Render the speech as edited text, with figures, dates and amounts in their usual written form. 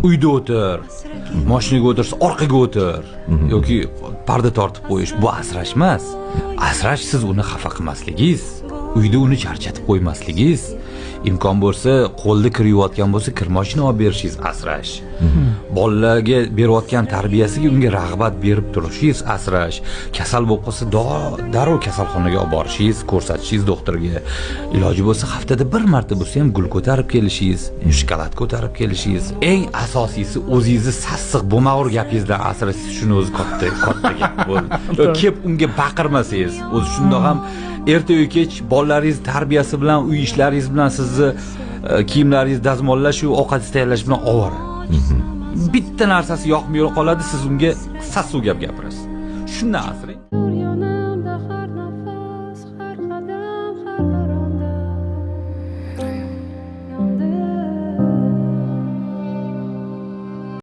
Uyda o'tir, mashinaga o'tirsa orqaga o'tir yoki parda tortib qo'yish bu asrash emas. Asrash siz uni xafa qilmasligingiz, uyda uni charchatib qo'ymasligingiz, imkon bo'lsa qo'lda kir yuvayotgan bo'lsa kir mashina olib berishingiz asrash. Bolalarga berayotgan tarbiyasiga unga rag'bat berib turishingiz asrash. Kasal bo'lib qolsa darrov kasalxonaga olib borishingiz, ko'rsatishingiz doktorga. Iloji bo'lsa haftada bir marta bo'lsa ham gul ko'tarib kelishingiz, shokolad ko'tarib kelishingiz. Eng asosiysi o'zingizni sassiq bo'lmag'ur gapingizdan asrasangiz, shuni o'zi katta gap bo'ldi. Kelib unga baqirmasangiz, o'zi shundoq ham erta-yu kech bolalaringiz tarbiyasi bilan, uy ishlaringiz bilan sizni kiyimlaringiz dazmollash va ovqat tayyorlash bilan ovora. Bitta narsasi yoqmay qoladi, siz unga sassiq gap gapirasiz. Shundan asrang.